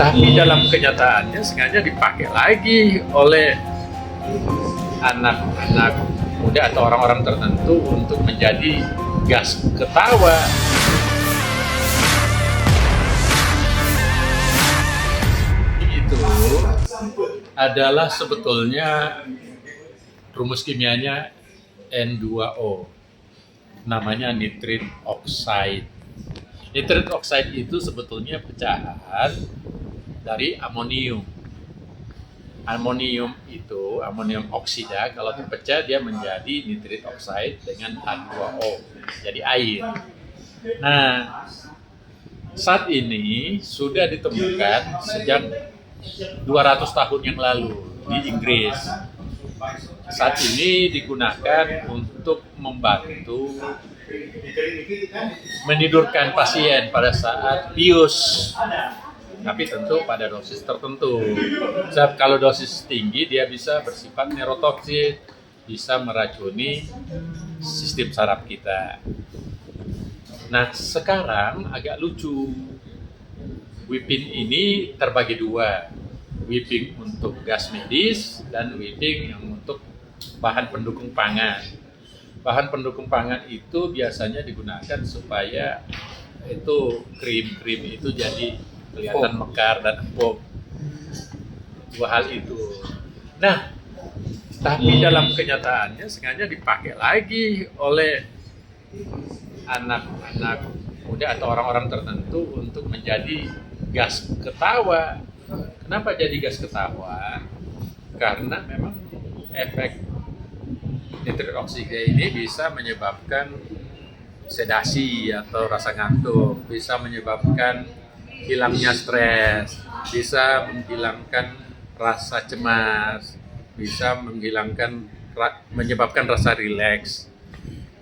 Tapi dalam kenyataannya sengaja dipakai lagi oleh anak-anak muda atau orang-orang tertentu untuk menjadi gas ketawa. Itu adalah sebetulnya rumus kimianya N2O, namanya nitrit oxide. Nitrit oxide itu sebetulnya pecahan dari amonium. Amonium itu, amonium oksida, kalau terpecah dia menjadi nitrit oxide dengan H2O, jadi air. Nah, saat ini sudah ditemukan sejak 200 tahun yang lalu di Inggris. Saat ini digunakan untuk membantu menidurkan pasien pada saat bius, tapi tentu pada dosis tertentu. Sebab kalau dosis tinggi dia bisa bersifat neurotoksin, bisa meracuni sistem saraf kita. Nah, sekarang agak lucu. Whipping ini terbagi dua. Whipping untuk gas medis dan whipping yang untuk bahan pendukung pangan. Bahan pendukung pangan itu biasanya digunakan supaya itu krim-krim itu jadi kelihatan mekar dan empuk. Dua hal itu. Nah, tapi dalam kenyataannya sengaja dipakai lagi oleh anak-anak muda atau orang-orang tertentu untuk menjadi gas ketawa. Kenapa jadi gas ketawa? Karena memang efek nitrit oksida ini bisa menyebabkan sedasi atau rasa ngantuk, bisa menyebabkan hilangnya stres, bisa menghilangkan rasa cemas, bisa menyebabkan rasa rileks.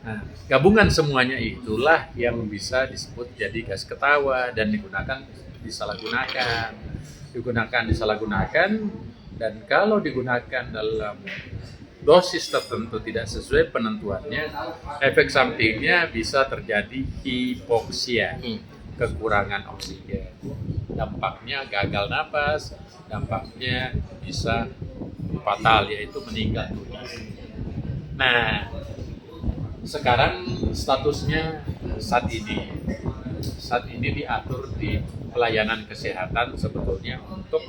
Nah, gabungan semuanya itulah yang bisa disebut jadi gas ketawa dan disalahgunakan, dan kalau digunakan dalam dosis tertentu tidak sesuai penentuannya, efek sampingnya bisa terjadi hipoksia, kekurangan oksigen. Dampaknya gagal napas, dampaknya bisa fatal, yaitu meninggal dunia. Nah, sekarang statusnya saat ini diatur di pelayanan kesehatan sebetulnya untuk,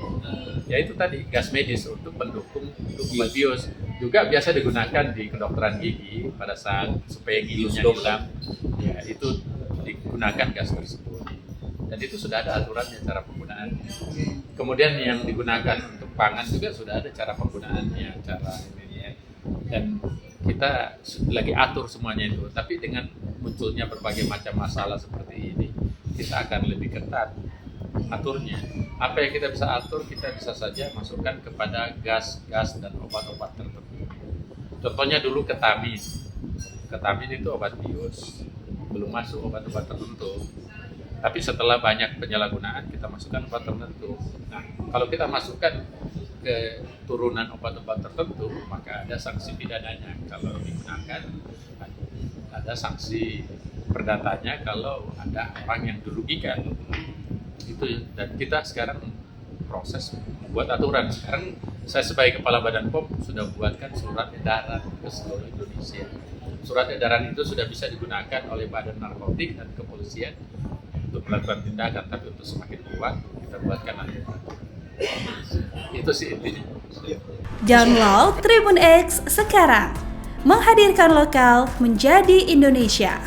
yaitu tadi gas medis untuk pendukung untuk obat bius. Juga biasa digunakan di kedokteran gigi pada saat supaya giginya hilang, ya itu digunakan gas tersebut. Dan itu sudah ada aturannya cara penggunaan. Kemudian yang digunakan untuk pangan juga sudah ada cara penggunaannya, cara ini. Dan kita lagi atur semuanya itu. Tapi dengan munculnya berbagai macam masalah seperti ini, kita akan lebih ketat aturnya. Apa yang kita bisa atur, kita bisa saja masukkan kepada gas-gas dan obat-obat tertentu. Contohnya dulu ketamin. Ketamin itu obat bius, belum masuk obat-obat tertentu. Tapi setelah banyak penyalahgunaan, kita masukkan obat tertentu. Nah, kalau kita masukkan ke turunan obat-obat tertentu, maka ada sanksi pidananya kalau digunakan, ada sanksi perdatanya kalau ada orang yang dirugikan. Itu, dan kita sekarang proses membuat aturan. Sekarang saya sebagai Kepala Badan POM sudah buatkan surat edaran ke seluruh Indonesia. Surat edaran itu sudah bisa digunakan oleh Badan Narkotik dan Kepolisian untuk melakukan tindakan, tapi untuk semakin kuat kita buatkan aturan. Itu sih intinya. Download Tribun X sekarang, menghadirkan lokal menjadi Indonesia.